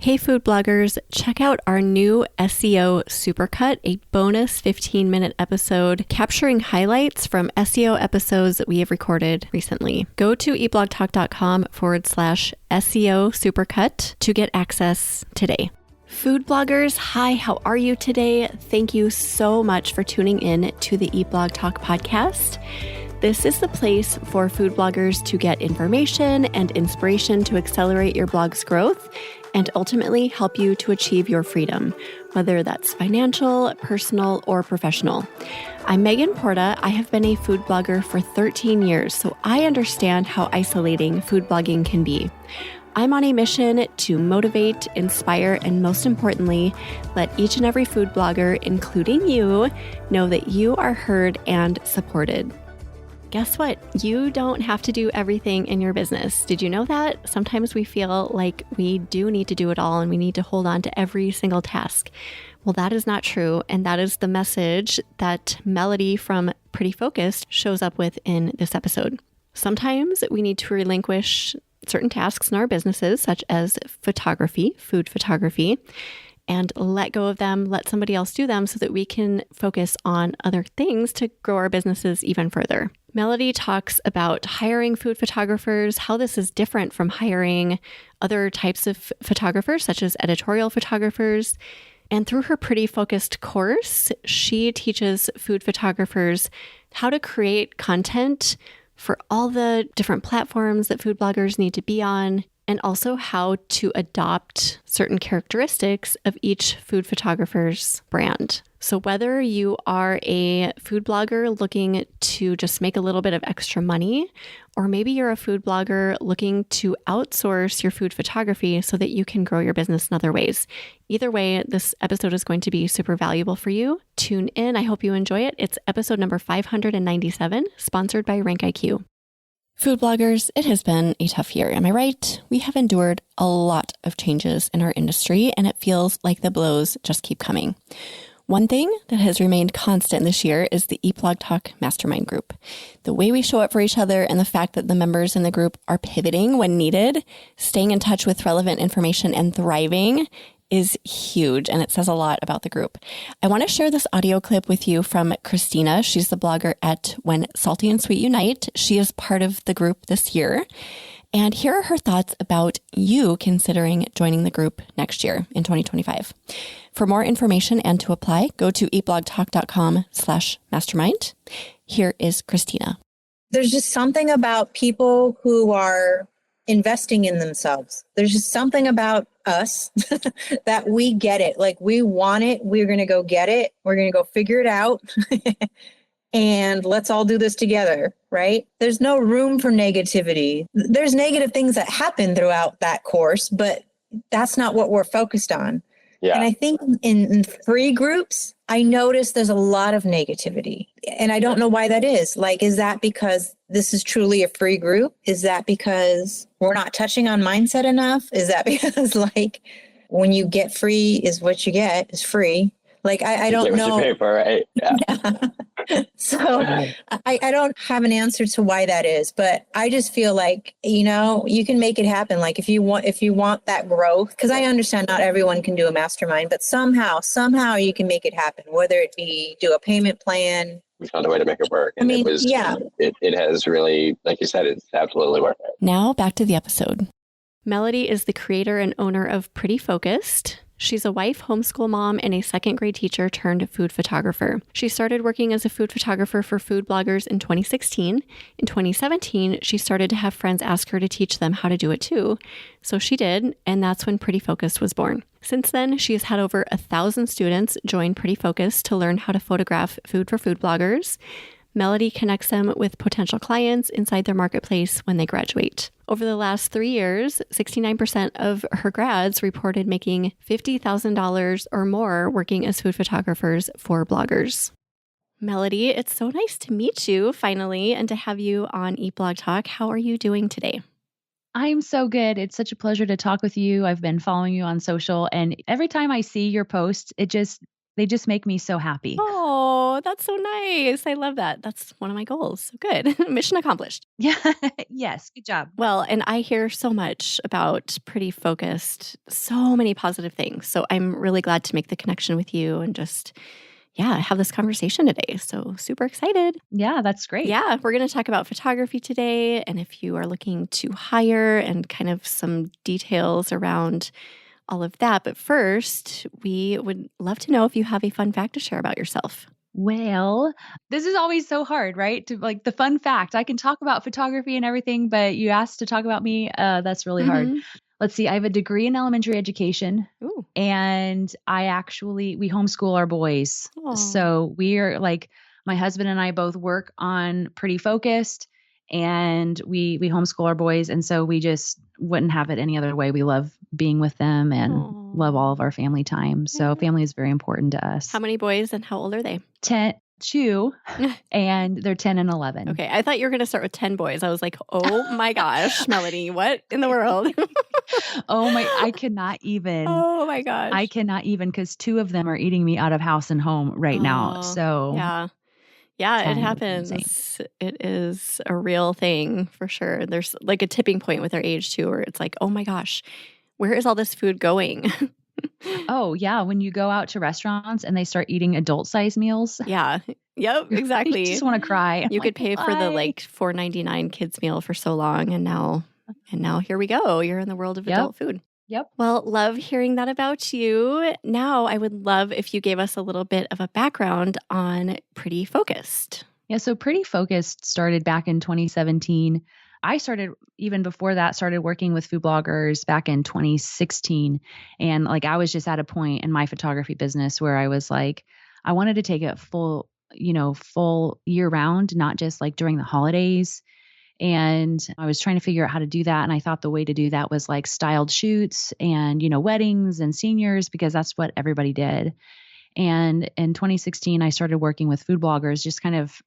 Hey food bloggers, check out our new SEO Supercut, a bonus 15-minute episode capturing highlights from SEO episodes that we have recorded recently. Go to eblogtalk.com/SEO Supercut to get access today. Food bloggers, hi, how are you today? Thank you so much for tuning in to the Eat Blog Talk podcast. This is the place for food bloggers to get information and inspiration to accelerate your blog's growth and ultimately help you to achieve your freedom, whether that's financial, personal, or professional. I'm Megan Porta. I have been a food blogger for 13 years, so I understand how isolating food blogging can be. I'm on a mission to motivate, inspire, and most importantly, let each and every food blogger, including you, know that you are heard and supported. Guess what? You don't have to do everything in your business. Did you know that? Sometimes we feel like we do need to do it all and we need to hold on to every single task. Well, that is not true. And that is the message that Melodee from Pretty Focused shows up with in this episode. Sometimes we need to relinquish certain tasks in our businesses, such as photography, food photography, and let go of them, let somebody else do them so that we can focus on other things to grow our businesses even further. Melodee talks about hiring food photographers, how this is different from hiring other types of photographers, such as editorial photographers. And through her Pretty Focused course, she teaches food photographers how to create content for all the different platforms that food bloggers need to be on, and also how to adopt certain characteristics of each food photographer's brand. So whether you are a food blogger looking to just make a little bit of extra money, or maybe you're a food blogger looking to outsource your food photography so that you can grow your business in other ways. Either way, this episode is going to be super valuable for you. Tune in. I hope you enjoy it. It's episode number 597, sponsored by RankIQ. Food bloggers, it has been a tough year, am I right? We have endured a lot of changes in our industry, and it feels like the blows just keep coming. One thing that has remained constant this year is the Eat Blog Talk Mastermind group. The way we show up for each other and the fact that the members in the group are pivoting when needed, staying in touch with relevant information and thriving is huge, and it says a lot about the group. I want to share this audio clip with you from Christina. She's the blogger at When Salty and Sweet Unite. She is part of the group this year. And here are her thoughts about you considering joining the group next year in 2025. For more information and to apply, go to eatblogtalk.com/mastermind. Here is Christina. There's just something about people who are investing in themselves. There's just something about us that we get it. Like, we want it. We're going to go get it. We're going to go figure it out. And let's all do this together, right? There's no room for negativity. There's negative things that happen throughout that course, but that's not what we're focused on. Yeah. And I think in free groups, I notice there's a lot of negativity. And I don't know why that is. Like, is that because this is truly a free group? Is that because we're not touching on mindset enough? Is that because, like, when you get free is what you get is free? Like, I don't know. What you pay for, right? Yeah. So I don't have an answer to why that is, but I just feel like, you know, you can make it happen. Like, if you want that growth, because I understand not everyone can do a mastermind, but somehow you can make it happen, whether it be do a payment plan. We found a way to make it work. And it has really, like you said, it's absolutely worked. Now back to the episode. Melodee is the creator and owner of Pretty Focused. She's a wife, homeschool mom, and a second grade teacher turned food photographer. She started working as a food photographer for food bloggers in 2016. In 2017, she started to have friends ask her to teach them how to do it too. So she did, and that's when Pretty Focused was born. Since then, she has had over 1,000 students join Pretty Focused to learn how to photograph food for food bloggers. Melodee connects them with potential clients inside their marketplace when they graduate. Over the last 3 years, 69% of her grads reported making $50,000 or more working as food photographers for bloggers. Melodee, it's so nice to meet you finally and to have you on Eat Blog Talk. How are you doing today? I'm so good. It's such a pleasure to talk with you. I've been following you on social, and every time I see your posts, they just make me so happy. Oh, Oh, that's so nice. I love that. That's one of my goals. So good. Mission accomplished. Yeah. Yes. Good job. Well, and I hear so much about Pretty Focused, so many positive things. So I'm really glad to make the connection with you and just, have this conversation today. So super excited. Yeah, that's great. Yeah, we're going to talk about photography today. And if you are looking to hire and kind of some details around all of that. But first, we would love to know if you have a fun fact to share about yourself. Well, this is always so hard, right? To like the fun fact. I can talk about photography and everything, but you asked to talk about me. That's really hard. Let's see. I have a degree in elementary education. Ooh. And we homeschool our boys. Aw. So we are like, my husband and I both work on Pretty Focused, and we homeschool our boys. And so we just wouldn't have it any other way. We love being with them and love all of our family time. So family is very important to us. How many boys and how old are they? 2, and they're 10 and 11. Okay. I thought you were going to start with 10 boys. I was like, oh my gosh, Melodee, what in the world? I cannot even. Oh my gosh. I cannot even, because 2 of them are eating me out of house and home right now. So yeah, it happens. It is a real thing for sure. There's like a tipping point with their age too, where it's like, oh my gosh, where is all this food going? Oh, yeah. When you go out to restaurants and they start eating adult-sized meals. Yeah. Yep, exactly. You just want to cry. You could pay for the like $4.99 kids meal for so long, and now here we go. You're in the world of adult food. Yep. Well, love hearing that about you. Now, I would love if you gave us a little bit of a background on Pretty Focused. Yeah, so Pretty Focused started back in 2017. I started, even before that, started working with food bloggers back in 2016. And like, I was just at a point in my photography business where I was like, I wanted to take it full year round, not just like during the holidays. And I was trying to figure out how to do that. And I thought the way to do that was like styled shoots and, weddings and seniors, because that's what everybody did. And in 2016, I started working with food bloggers just kind of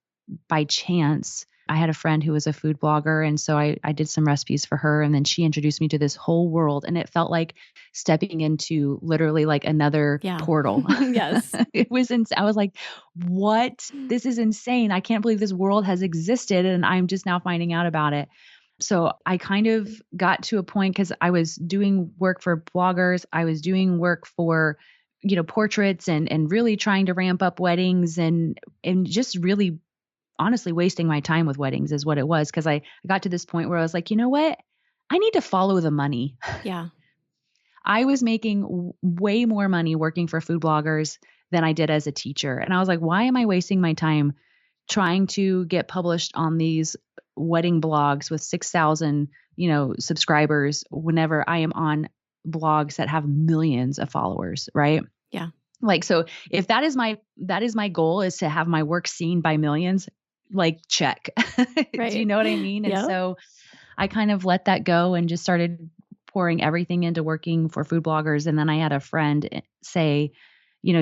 by chance. I had a friend who was a food blogger, and so I did some recipes for her, and then she introduced me to this whole world, and it felt like stepping into literally like another portal. Yes. It was I was like, what? This is insane. I can't believe this world has existed, and I'm just now finding out about it. So I kind of got to a point, because I was doing work for bloggers. I was doing work for portraits and really trying to ramp up weddings and just really honestly wasting my time with weddings is what it was. Because I got to this point where I was like, you know what? I need to follow the money. Yeah. I was making way more money working for food bloggers than I did as a teacher. And I was like, why am I wasting my time trying to get published on these wedding blogs with 6,000, subscribers whenever I am on blogs that have millions of followers, right? Yeah. Like, so if that is my goal, is to have my work seen by millions, like check. Right. Do you know what I mean? And so I kind of let that go and just started pouring everything into working for food bloggers. And then I had a friend say,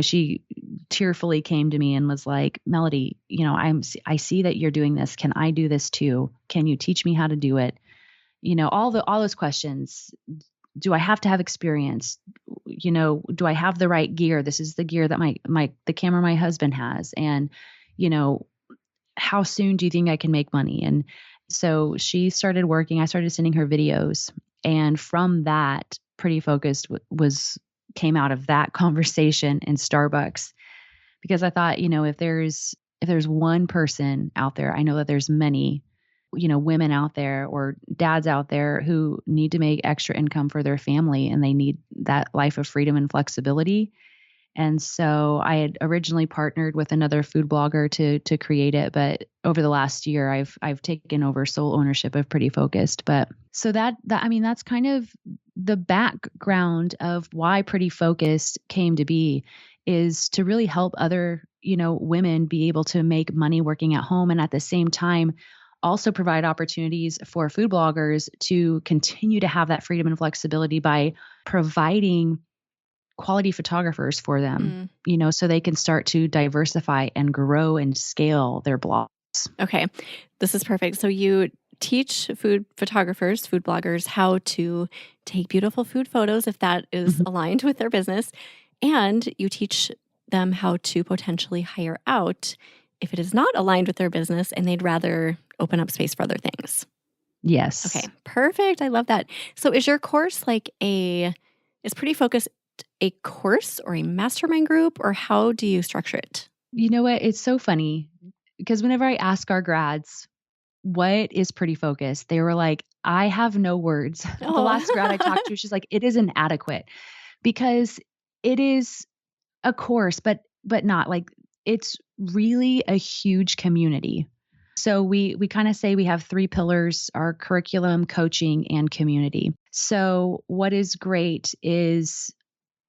she tearfully came to me and was like, Melodee, I see that you're doing this. Can I do this too? Can you teach me how to do it? All those questions. Do I have to have experience? Do I have the right gear? This is the gear that the camera my husband has. And, how soon do you think I can make money? And so she started working. I started sending her videos. And from that, Pretty Focused came out of that conversation in Starbucks, because I thought, if there's one person out there, I know that there's many, women out there or dads out there who need to make extra income for their family, and they need that life of freedom and flexibility. And so I had originally partnered with another food blogger to create it, but over the last year, I've taken over sole ownership of Pretty Focused. But so that's kind of the background of why Pretty Focused came to be, is to really help other, women be able to make money working at home, and at the same time also provide opportunities for food bloggers to continue to have that freedom and flexibility by providing quality photographers for them, so they can start to diversify and grow and scale their blogs. Okay. This is perfect. So you teach food photographers, food bloggers, how to take beautiful food photos if that is aligned with their business. And you teach them how to potentially hire out if it is not aligned with their business and they'd rather open up space for other things. Yes. Okay, perfect. I love that. So is your course is Pretty Focused a course or a mastermind group, or how do you structure it? You know what? It's so funny because whenever I ask our grads, what is Pretty Focused? They were like, I have no words. The last grad I talked to, she's like, it is inadequate because it is a course, but not like, it's really a huge community. So we kind of say we have 3 pillars: our curriculum, coaching, and community. So what is great is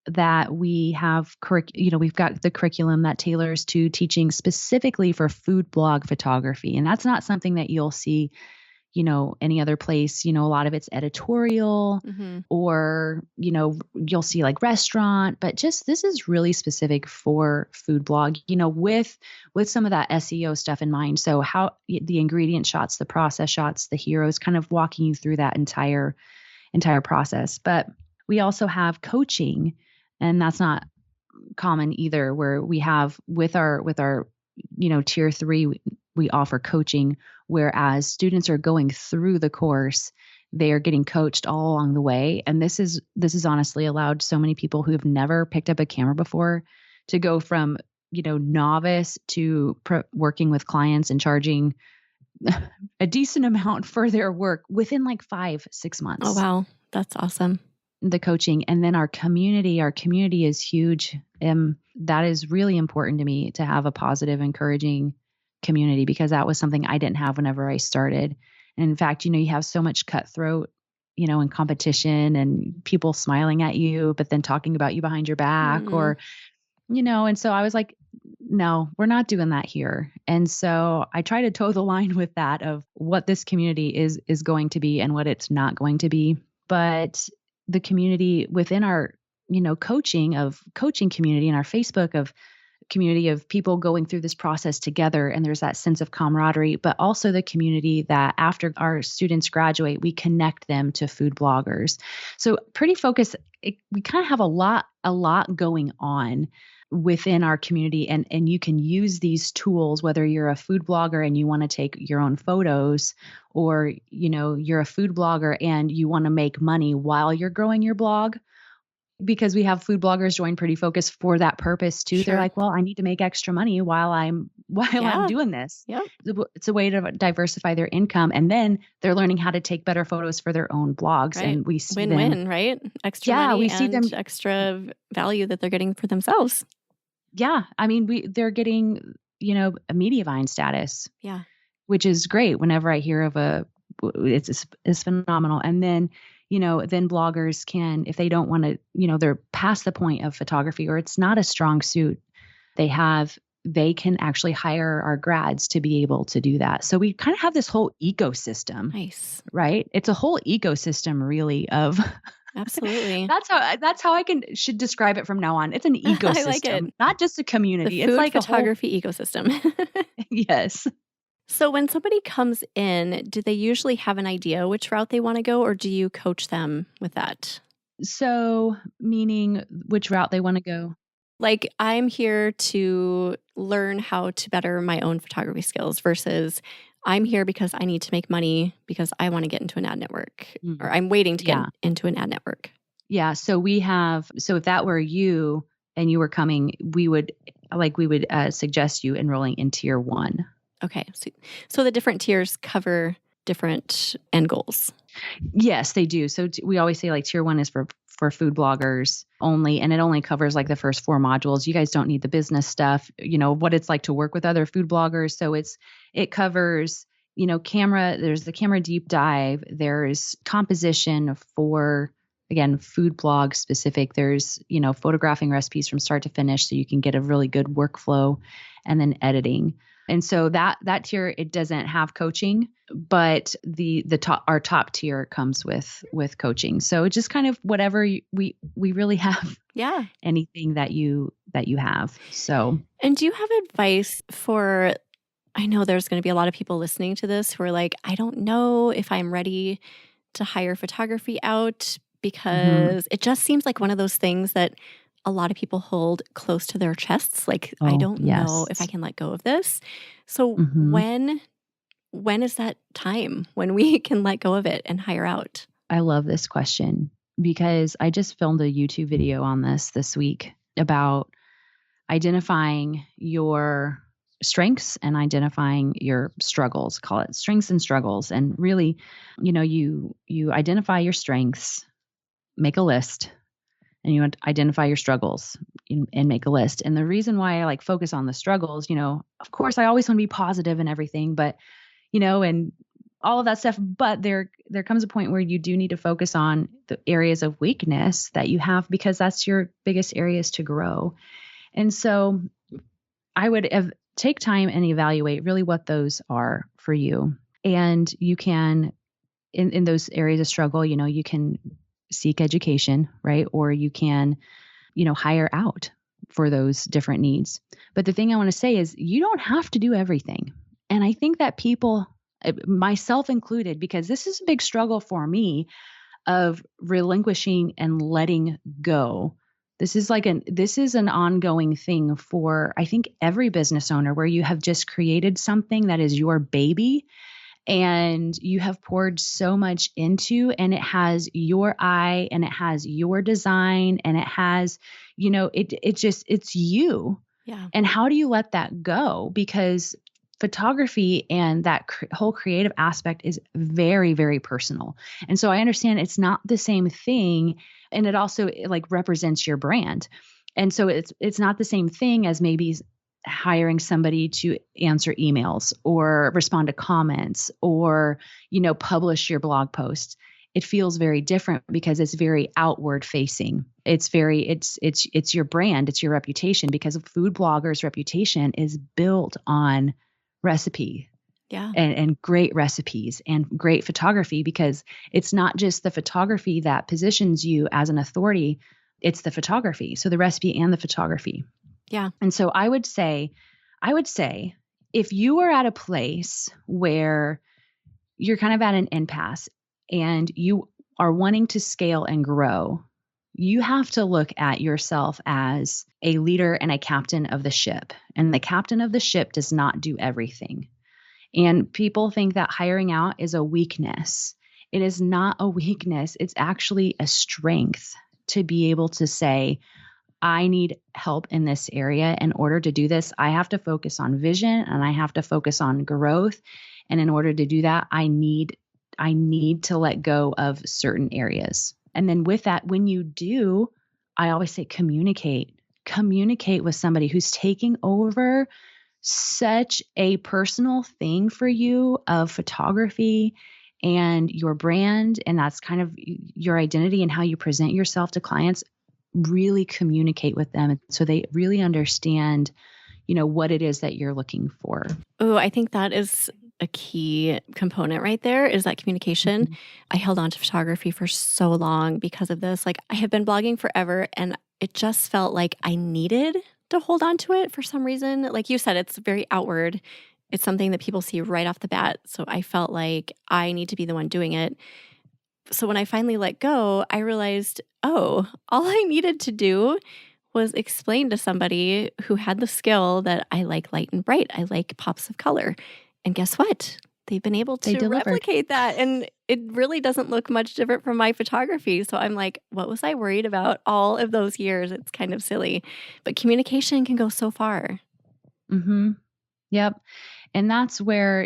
that we have, we've got the curriculum that tailors to teaching specifically for food blog photography. And that's not something that you'll see, any other place. A lot of it's editorial or, you'll see like restaurant, but just this is really specific for food blog, with some of that SEO stuff in mind. So how the ingredient shots, the process shots, the heroes, kind of walking you through that entire process. But we also have coaching, and that's not common either, where we have with our tier 3, we offer coaching, whereas students are going through the course, they are getting coached all along the way. And this is honestly allowed so many people who have never picked up a camera before to go from, novice to working with clients and charging a decent amount for their work within like 5-6 months. Oh, wow. That's awesome. The coaching. And then our community is huge. That is really important to me, to have a positive, encouraging community, because that was something I didn't have whenever I started. And in fact, you have so much cutthroat, and competition and people smiling at you, but then talking about you behind your back or, and so I was like, no, we're not doing that here. And so I try to toe the line with that of what this community is going to be and what it's not going to be. But the community within our, coaching community and our Facebook of community of people going through this process together. And there's that sense of camaraderie, but also the community that after our students graduate, we connect them to food bloggers. So Pretty Focused, we kind of have a lot going on within our community. And you can use these tools, whether you're a food blogger and you want to take your own photos, or, you're a food blogger and you want to make money while you're growing your blog, because we have food bloggers join Pretty Focused for that purpose too. Sure. They're like, well, I need to make extra money while I'm doing this. Yep. It's a way to diversify their income. And then they're learning how to take better photos for their own blogs. Right. And we see win-win, right? Extra money, we see them extra value that they're getting for themselves. Yeah. I mean, they're getting, a media vine status. Yeah. Which is great. Whenever I hear of it's phenomenal. And then, then bloggers can, if they don't want to, they're past the point of photography or it's not a strong suit, they can actually hire our grads to be able to do that. So we kind of have this whole ecosystem. Nice. Right? It's a whole ecosystem really of Absolutely. That's how I should describe it from now on. It's an ecosystem, I like it. Not just a community. It's like photography ecosystem. Yes. So when somebody comes in, do they usually have an idea which route they want to go, or do you coach them with that? So meaning which route they want to go? Like, I'm here to learn how to better my own photography skills versus I'm here because I need to make money because I want to get into an ad network, or I'm waiting to get into an ad network. Yeah. So if that were you and you were coming, we would suggest you enrolling in tier 1. Okay. So the different tiers cover different end goals. Yes, they do. So we always say like tier 1 is for food bloggers only, and it only covers like the first 4 modules. You guys don't need the business stuff, what it's like to work with other food bloggers. So it covers, camera, there's the camera deep dive, there's composition for, again, food blog specific. There's, photographing recipes from start to finish so you can get a really good workflow, and then editing. And so that tier, it doesn't have coaching, but our top tier comes with coaching. So it's just kind of whatever we really have. Yeah. Anything that you have. So. And do you have advice for, I know there's going to be a lot of people listening to this who are like, I don't know if I'm ready to hire photography out because it just seems like one of those things that a lot of people hold close to their chests. Like, I Oh, don't know if I yes. can let go of this. So Hmm. when is that time when we can let go of it and hire out? I love this question because I just filmed a YouTube video on this week about identifying your strengths and identifying your struggles. Call it strengths and struggles. And really, you identify your strengths, make a list, and you identify your struggles and make a list. And the reason why I like focus on the struggles, of course I always want to be positive and everything, but and all of that stuff. But there comes a point where you do need to focus on the areas of weakness that you have, because that's your biggest areas to grow. And so I would take time and evaluate really what those are for you. And you can, in those areas of struggle, you can seek education, right? Or you can, hire out for those different needs. But the thing I want to say is you don't have to do everything. And I think that people, myself included, because this is a big struggle for me of relinquishing and letting go. This is an ongoing thing for, I think, every business owner, where you have just created something that is your baby and you have poured so much into, and it has your eye and it has your design and it has, it's you. Yeah. And how do you let that go? Because photography and that whole creative aspect is very, very personal. And so I understand it's not the same thing. And it also like represents your brand. And so it's not the same thing as maybe hiring somebody to answer emails or respond to comments or, publish your blog posts. It feels very different because it's very outward facing. It's your brand, it's your reputation, because a food blogger's reputation is built on recipe. Yeah. And great recipes and great photography, because it's not just the photography that positions you as an authority, it's the photography. So the recipe and the photography. Yeah. And so I would say if you are at a place where you're kind of at an impasse and you are wanting to scale and grow, you have to look at yourself as a leader and a captain of the ship. And the captain of the ship does not do everything. And people think that hiring out is a weakness. It is not a weakness. It's actually a strength to be able to say, I need help in this area. In order to do this, I have to focus on vision and I have to focus on growth. And in order to do that, I need to let go of certain areas. And then with that, when you do, I always say communicate with somebody who's taking over such a personal thing for you of photography and your brand. And that's kind of your identity and how you present yourself to clients. Really communicate with them so they really understand, what it is that you're looking for. Oh, I think that is a key component right there, is that communication. Mm-hmm. I held on to photography for so long because of this. Like, I have been blogging forever and it just felt like I needed to hold on to it for some reason. Like you said, it's very outward. It's something that people see right off the bat. So I felt like I need to be the one doing it. So when I finally let go, I realized, all I needed to do was explain to somebody who had the skill that I like light and bright. I like pops of color. And guess what? They've been able to replicate that. And it really doesn't look much different from my photography. So I'm like, what was I worried about all of those years? It's kind of silly. But communication can go so far. Mm-hmm. Yep. And that's where,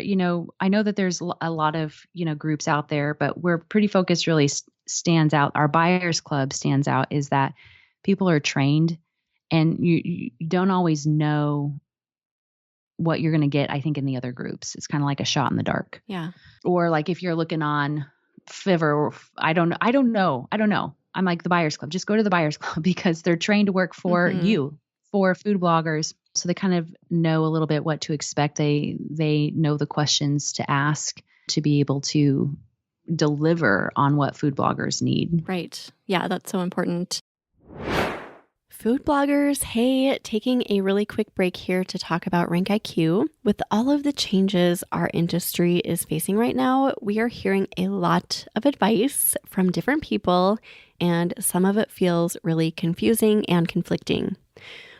I know that there's a lot of, groups out there, but where Pretty Focus really stands out, our buyers club stands out, is that people are trained and you don't always know what you're going to get, I think, in the other groups. It's kind of like a shot in the dark. Yeah. Or like if you're looking on Fiverr, I don't know. I'm like the buyers club. Just go to the buyers club because they're trained to work for you, for food bloggers. So they kind of know a little bit what to expect. They know the questions to ask to be able to deliver on what food bloggers need. Right. Yeah, that's so important. Food bloggers, hey, taking a really quick break here to talk about Rank IQ. With all of the changes our industry is facing right now, we are hearing a lot of advice from different people, and some of it feels really confusing and conflicting.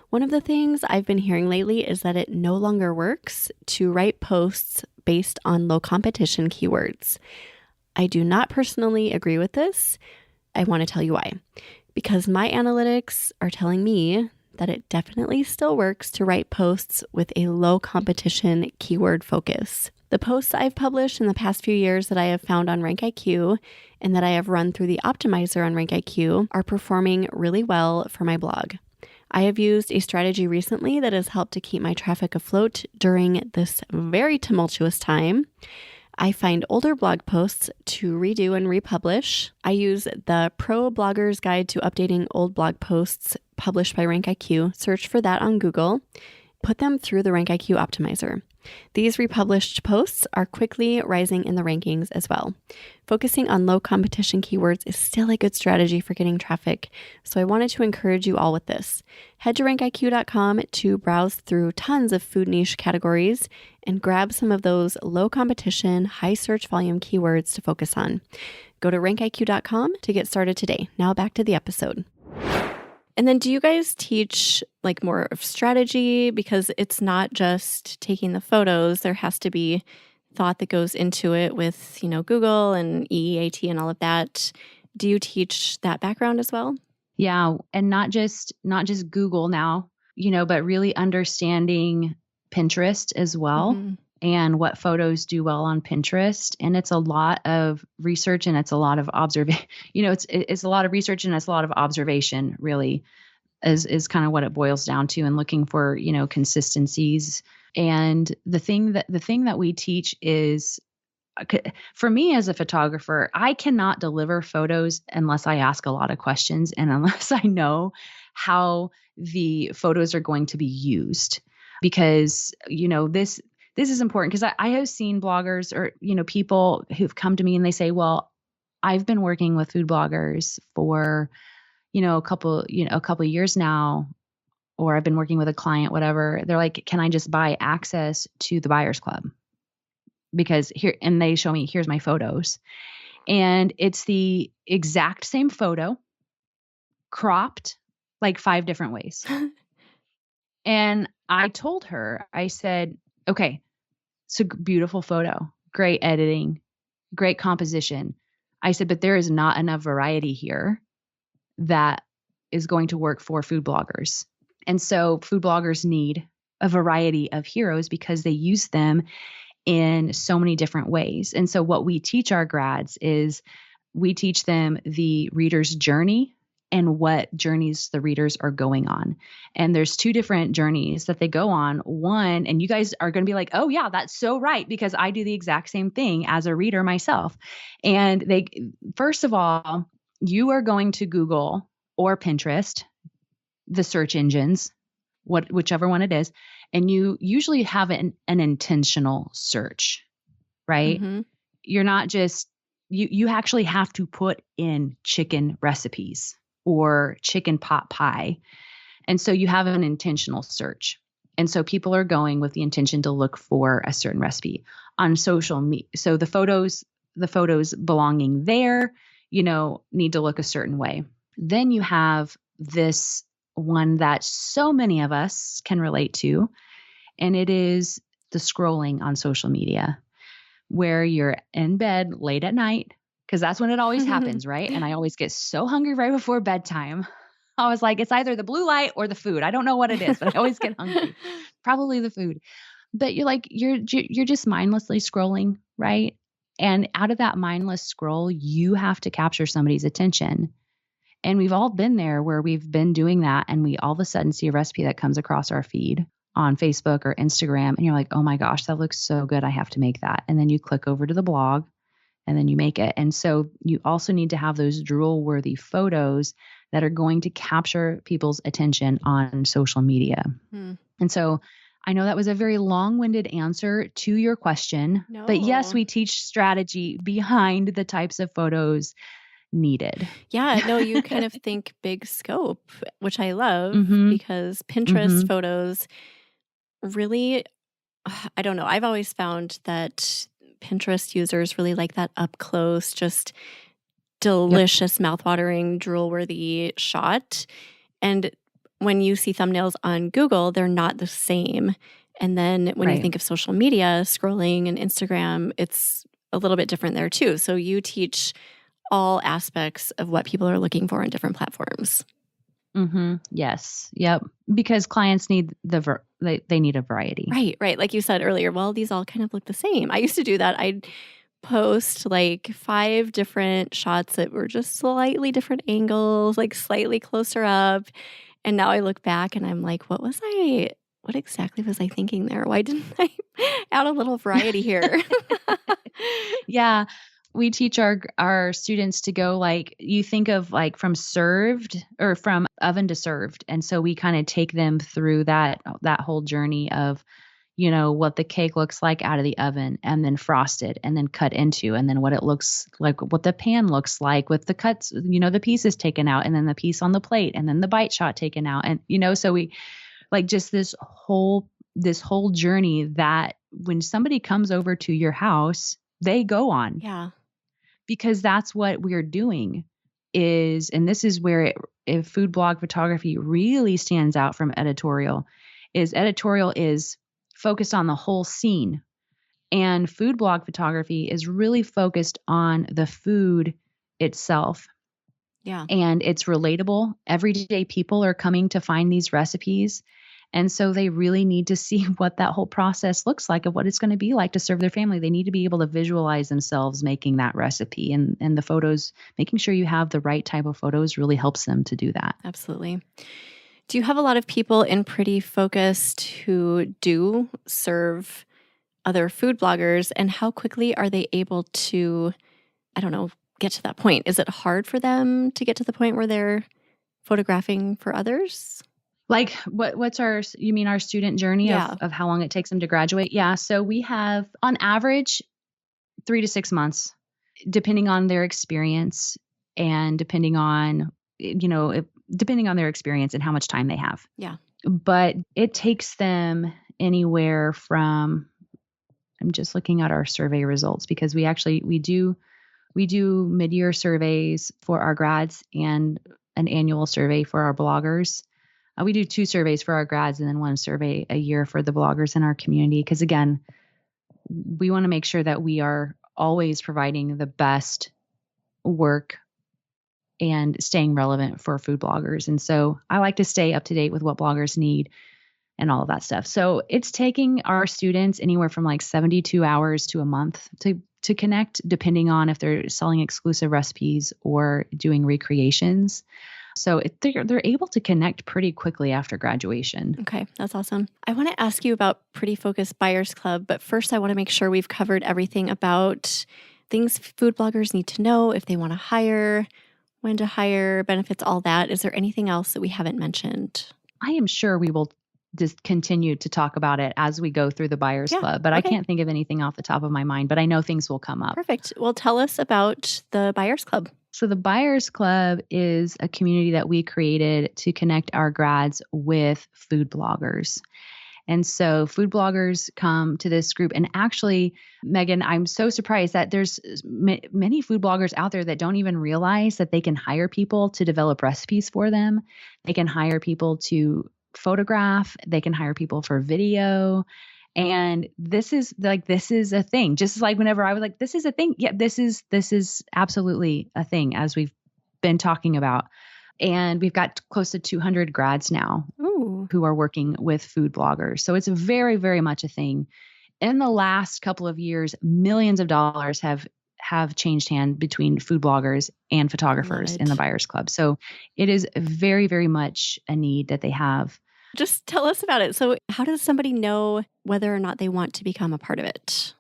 One of the things I've been hearing lately is that it no longer works to write posts based on low competition keywords. I do not personally agree with this. I want to tell you why. Because my analytics are telling me that it definitely still works to write posts with a low competition keyword focus. The posts I've published in the past few years that I have found on Rank IQ and that I have run through the optimizer on Rank IQ are performing really well for my blog. I have used a strategy recently that has helped to keep my traffic afloat during this very tumultuous time. I find older blog posts to redo and republish. I use the Pro Blogger's Guide to Updating Old Blog Posts published by Rank IQ. Search for that on Google. Put them through the Rank IQ optimizer. These republished posts are quickly rising in the rankings as well. Focusing on low competition keywords is still a good strategy for getting traffic, so I wanted to encourage you all with this. Head to rankiq.com to browse through tons of food niche categories and grab some of those low competition, high search volume keywords to focus on. Go to rankiq.com to get started today. Now back to the episode. And then do you guys teach like more of strategy? Because it's not just taking the photos. There has to be thought that goes into it with, Google and EEAT and all of that. Do you teach that background as well? Yeah. And not just Google now, but really understanding Pinterest as well. Mm-hmm. And what photos do well on Pinterest. And it's a lot of research and it's a lot of observation. It's a lot of research and it's a lot of observation, really, is kind of what it boils down to, and looking for, consistencies. And the thing that we teach is, for me as a photographer, I cannot deliver photos unless I ask a lot of questions and unless I know how the photos are going to be used. Because, this is important, because I have seen bloggers or, people who've come to me and they say, well, I've been working with food bloggers for, a couple of years now, or I've been working with a client, whatever. They're like, can I just buy access to the buyers club? Because and they show me, here's my photos. And it's the exact same photo, cropped like 5 different ways. And I told her, I said, okay, it's a beautiful photo, great editing, great composition. I said, but there is not enough variety here that is going to work for food bloggers. And so food bloggers need a variety of heroes because they use them in so many different ways. And so what we teach our grads is we teach them the reader's journey and what journeys the readers are going on. And there's 2 different journeys that they go on. One, and you guys are going to be like, oh yeah, that's so right, because I do the exact same thing as a reader myself. And first of all, you are going to Google or Pinterest, the search engines, whichever one it is, and you usually have an intentional search, right? Mm-hmm. You're not just, you actually have to put in chicken recipes or chicken pot pie. And so you have an intentional search. And so people are going with the intention to look for a certain recipe on social media. So the photos belonging there, need to look a certain way. Then you have this one that so many of us can relate to, and it is the scrolling on social media, where you're in bed late at night, because that's when it always happens, right? And I always get so hungry right before bedtime. I was like, it's either the blue light or the food. I don't know what it is, but I always get hungry. Probably the food. But you're just mindlessly scrolling, right? And out of that mindless scroll, you have to capture somebody's attention. And we've all been there where we've been doing that, and we all of a sudden see a recipe that comes across our feed on Facebook or Instagram, and you're like, oh my gosh, that looks so good, I have to make that. And then you click over to the blog and then you make it. And so you also need to have those drool-worthy photos that are going to capture people's attention on social media. And so I know that was a very long-winded answer to your question, but yes, we teach strategy behind the types of photos needed. Yeah, no, you kind of think big scope, which I love Mm-hmm. because Pinterest photos really, I don't know. I've always found that Pinterest users really like that up close, just delicious, mouthwatering, drool-worthy shot. And when you see thumbnails on Google, they're not the same. And then when you think of social media, scrolling and Instagram, it's a little bit different there too. So you teach all aspects of what people are looking for in different platforms. Yes. Yep. Because clients need they need a variety. Right. Like you said earlier, well, these all kind of look the same. I used to do that. I'd post like 5 different shots that were just slightly different angles, like slightly closer up. And now I look back and I'm like, what exactly was I thinking there? Why didn't I add a little variety here? Yeah. We teach our students to go like, you think of like from served or from oven to served. And so we kind of take them through that whole journey of, what the cake looks like out of the oven and then frosted and then cut into, and then what it looks like, what the pan looks like with the cuts, the pieces taken out and then the piece on the plate and then the bite shot taken out. And, so we like just this whole journey that when somebody comes over to your house, they go on. Yeah. Because that's what we're doing and this is where if food blog photography really stands out from editorial is focused on the whole scene, and food blog photography is really focused on the food itself. Yeah. And it's relatable. Everyday people are coming to find these recipes. And so they really need to see what that whole process looks like of what it's going to be like to serve their family. They need to be able to visualize themselves making that recipe, and the photos, making sure you have the right type of photos really helps them to do that. Absolutely. Do you have a lot of people in Pretty Focused who do serve other food bloggers, and how quickly are they able to, get to that point? Is it hard for them to get to the point where they're photographing for others? Like what's you mean our student journey of how long it takes them to graduate? Yeah. So we have on average 3 to 6 months, depending on their experience and depending on their experience and how much time they have. Yeah. But it takes them anywhere from, I'm just looking at our survey results because we do mid-year surveys for our grads and an annual survey for our bloggers. We do 2 surveys for our grads and then 1 survey a year for the bloggers in our community. Because again, we want to make sure that we are always providing the best work and staying relevant for food bloggers. And so I like to stay up to date with what bloggers need and all of that stuff. So it's taking our students anywhere from like 72 hours to a month to connect, depending on if they're selling exclusive recipes or doing recreations. So they're able to connect pretty quickly after graduation. Okay, that's awesome. I want to ask you about Pretty Focused Buyers Club, but first I want to make sure we've covered everything about things food bloggers need to know if they want to hire, when to hire, benefits, all that. Is there anything else that we haven't mentioned? I am sure we will just continue to talk about it as we go through the Buyers Club, but okay. I can't think of anything off the top of my mind, but I know things will come up. Perfect. Well, tell us about the Buyers Club. So the Buyers Club is a community that we created to connect our grads with food bloggers. And so food bloggers come to this group. And actually, Megan, I'm so surprised that there's many food bloggers out there that don't even realize that they can hire people to develop recipes for them. They can hire people to photograph. They can hire people for video. And this is a thing. Just like whenever I was like, this is a thing. Yeah, this is absolutely a thing, as we've been talking about. And we've got close to 200 grads now who are working with food bloggers. So it's very, very much a thing. In the last couple of years, millions of dollars have changed hands between food bloggers and photographers in the Buyers Club. So it is very, very much a need that they have. Just tell us about it. So how does somebody know whether or not they want to become a part of it?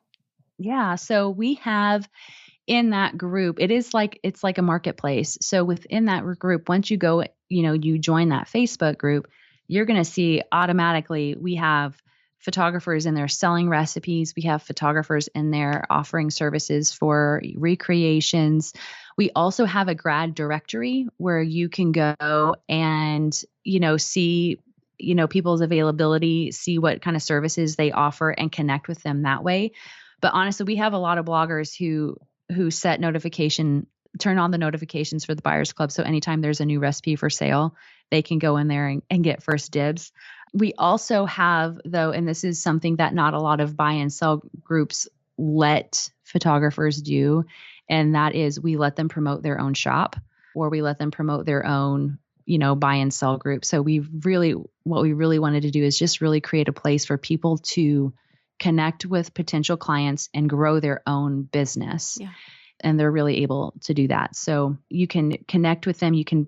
Yeah. So we have in that group, it's like a marketplace. So within that group, once you go, you join that Facebook group, you're going to see automatically we have photographers in there selling recipes. We have photographers in there offering services for recreations. We also have a grad directory where you can go and, see, people's availability, see what kind of services they offer and connect with them that way. But honestly, we have a lot of bloggers who turn on the notifications for the Buyers Club. So anytime there's a new recipe for sale, they can go in there and get first dibs. We also have, though, and this is something that not a lot of buy and sell groups let photographers do, and that is we let them promote their own shop, or we let them promote their own, buy and sell group. So what we really wanted to do is just really create a place for people to connect with potential clients and grow their own business. Yeah. And they're really able to do that. So you can connect with them. You can,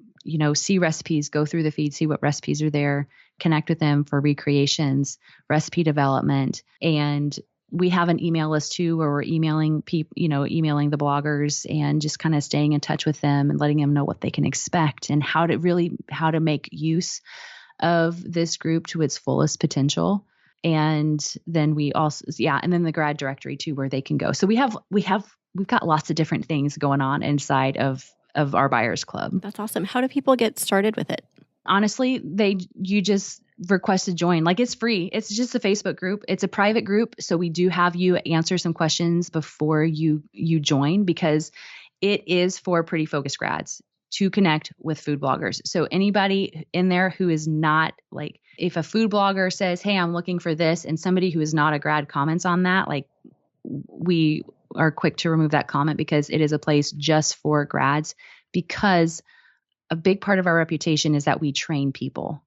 see recipes, go through the feed, see what recipes are there, connect with them for recreations, recipe development. And we have an email list too, where we're emailing people, emailing the bloggers and just kind of staying in touch with them and letting them know what they can expect and how to make use of this group to its fullest potential. And then we also, and then the grad directory too, where they can go. So we've got lots of different things going on inside of our Buyers Club. That's awesome. How do people get started with it? Honestly, you just request to join. Like, it's free. It's just a Facebook group. It's a private group. So we do have you answer some questions before you join, because it is for Pretty Focused grads to connect with food bloggers. So anybody in there who is not, like, if a food blogger says, hey, I'm looking for this, and somebody who is not a grad comments on that, like, we are quick to remove that comment, because it is a place just for grads, because a big part of our reputation is that we train people,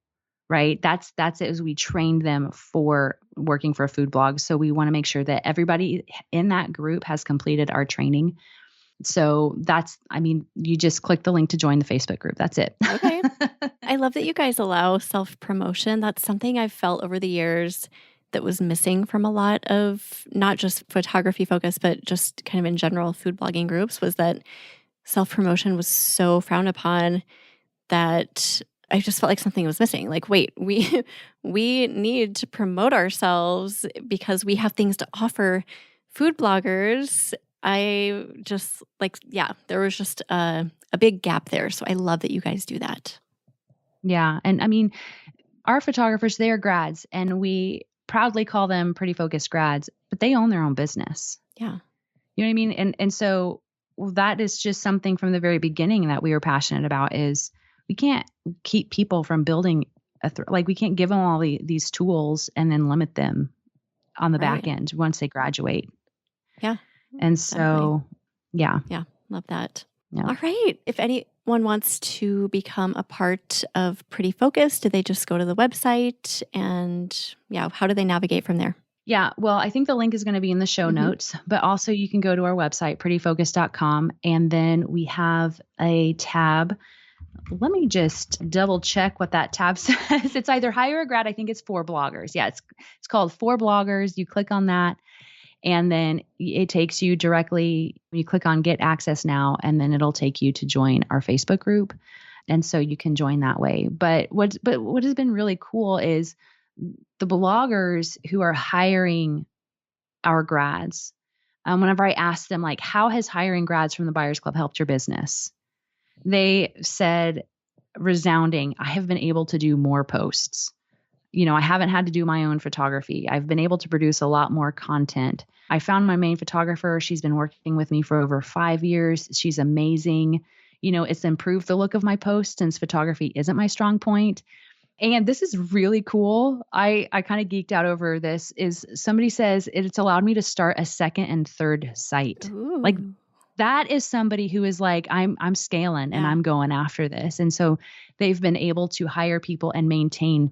right? That's it, is we trained them for working for a food blog. So we want to make sure that everybody in that group has completed our training. So you just click the link to join the Facebook group. That's it. Okay. I love that you guys allow self-promotion. That's something I've felt over the years that was missing from a lot of not just photography focused, but just kind of in general food blogging groups, was that self-promotion was so frowned upon that I just felt like something was missing. Like, wait, we need to promote ourselves because we have things to offer food bloggers. I just there was just a big gap there. So I love that you guys do that. Yeah. And our photographers, they are grads, and we proudly call them Pretty Focused grads, but they own their own business. Yeah. You know what I mean? And so that is just something from the very beginning that we were passionate about, is we can't keep people from building we can't give them all these tools and then limit them on the back end once they graduate. Yeah. And so, yeah. Yeah. Love that. Yeah. All right. If anyone wants to become a part of Pretty Focused, do they just go to the website, and how do they navigate from there? Yeah. Well, I think the link is going to be in the show notes, but also you can go to our website, prettyfocused.com, and then we have a tab. Let me just double check what that tab says. It's either hire a grad. I think it's for bloggers. Yeah. It's called For Bloggers. You click on that, and then it takes you directly, you click on Get Access Now, and then it'll take you to join our Facebook group. And so you can join that way. But what has been really cool is the bloggers who are hiring our grads. Whenever I ask them, like, how has hiring grads from the Buyers Club helped your business? They said, resounding, I have been able to do more posts. I haven't had to do my own photography. I've been able to produce a lot more content. I found my main photographer. She's been working with me for over 5 years. She's amazing. It's improved the look of my posts, since photography isn't my strong point. And this is really cool. I kind of geeked out over this. Is somebody says it's allowed me to start a second and third site. Ooh. Like, that is somebody who is like, I'm scaling and I'm going after this. And so they've been able to hire people and maintain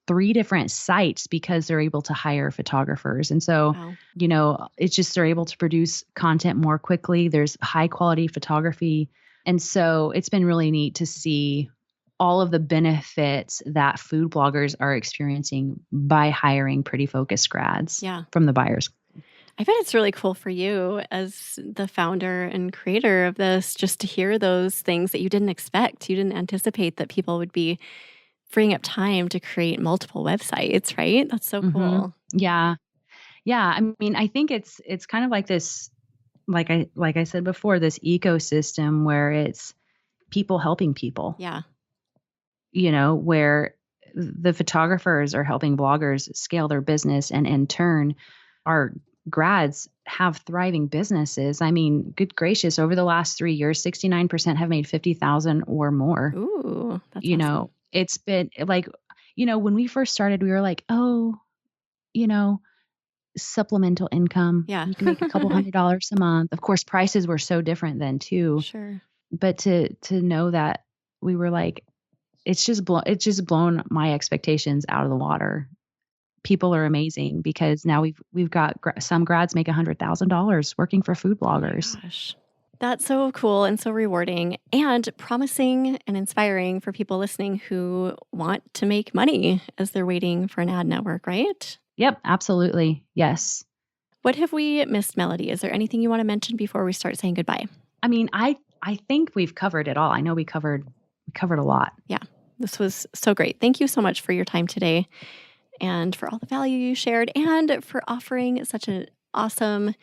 3 different sites because they're able to hire photographers. And so, it's just, they're able to produce content more quickly. There's high quality photography. And so it's been really neat to see all of the benefits that food bloggers are experiencing by hiring Pretty Focused grads from the Buyers. I bet it's really cool for you as the founder and creator of this, just to hear those things that you didn't expect. You didn't anticipate that people would be freeing up time to create multiple websites, right? That's so cool. Yeah. Yeah. I mean, I think it's kind of like this, like I said before, this ecosystem where it's people helping people. Yeah. Where the photographers are helping bloggers scale their business, and in turn, our grads have thriving businesses. I mean, good gracious, over the last 3 years, 69% have made 50,000 or more. Ooh, that's awesome. It's been like, when we first started, we were like, oh, supplemental income. Yeah. You can make a couple $100s a month. Of course, prices were so different then too. Sure. But to know that we were like, it's just blown my expectations out of the water. People are amazing because now we've got some grads make $100,000 working for food bloggers. Oh my gosh. That's so cool and so rewarding and promising and inspiring for people listening who want to make money as they're waiting for an ad network, right? Yep, absolutely. Yes. What have we missed, Melodee? Is there anything you want to mention before we start saying goodbye? I mean, I think we've covered it all. I know we covered a lot. Yeah. This was so great. Thank you so much for your time today and for all the value you shared and for offering such an awesome,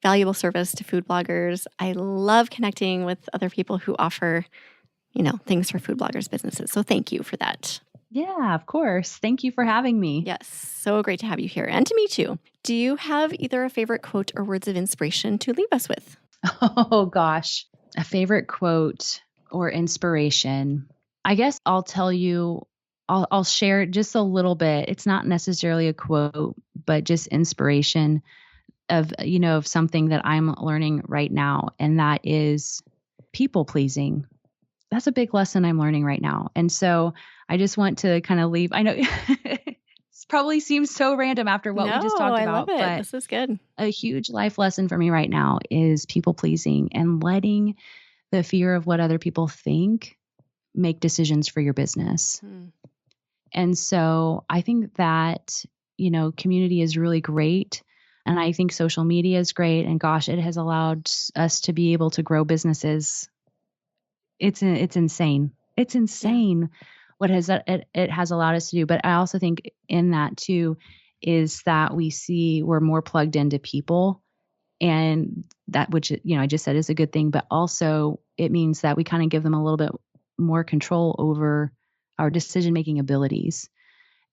valuable service to food bloggers. I love connecting with other people who offer, things for food bloggers' businesses. So thank you for that. Yeah, of course. Thank you for having me. Yes. So great to have you here and to meet you. Do you have either a favorite quote or words of inspiration to leave us with? Oh, gosh. A favorite quote or inspiration. I guess I'll tell you, I'll share just a little bit. It's not necessarily a quote, but just inspiration of something that I'm learning right now. And that is people pleasing. That's a big lesson I'm learning right now. And so I just want to kind of leave. I know this probably seems so random after what we just talked about. I love it. But this is good. A huge life lesson for me right now is people pleasing and letting the fear of what other people think make decisions for your business. And so I think that, community is really great. And I think social media is great. And gosh, it has allowed us to be able to grow businesses. It's insane. It's insane what it has allowed us to do. But I also think in that too is that we're more plugged into people, and that, which, I just said is a good thing, but also it means that we kind of give them a little bit more control over our decision-making abilities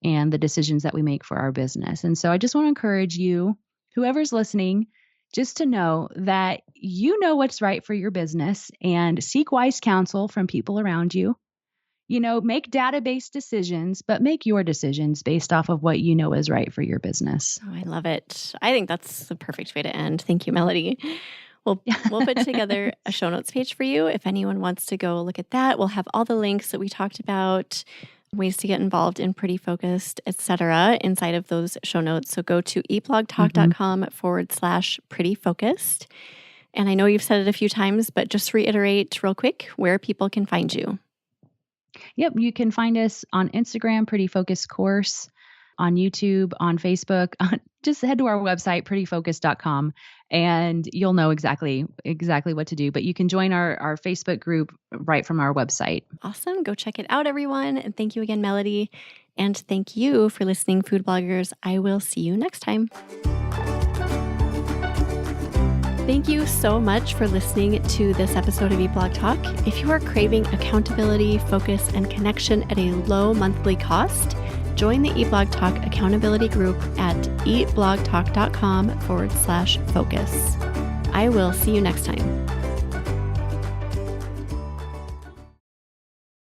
and the decisions that we make for our business. And so I just want to encourage you, whoever's listening, just to know that you know what's right for your business and seek wise counsel from people around you. Make database decisions, but make your decisions based off of what you know is right for your business. Oh, I love it. I think that's the perfect way to end. Thank you, Melodee. We'll put together a show notes page for you. If anyone wants to go look at that, we'll have all the links that we talked about, ways to get involved in Pretty Focused, etc., inside of those show notes. So go to eatblogtalk.com/Pretty Focused. And I know you've said it a few times, but just reiterate real quick where people can find you. Yep. You can find us on Instagram, Pretty Focused Course, on YouTube, on Facebook. Just head to our website, prettyfocused.com, and you'll know exactly what to do. But you can join our Facebook group right from our website. Awesome. Go check it out, everyone. And thank you again, Melodee. And thank you for listening, food bloggers. I will see you next time. Thank you so much for listening to this episode of Eat Blog Talk. If you are craving accountability, focus, and connection at a low monthly cost, join the Eat Blog Talk accountability group at eatblogtalk.com/focus. I will see you next time.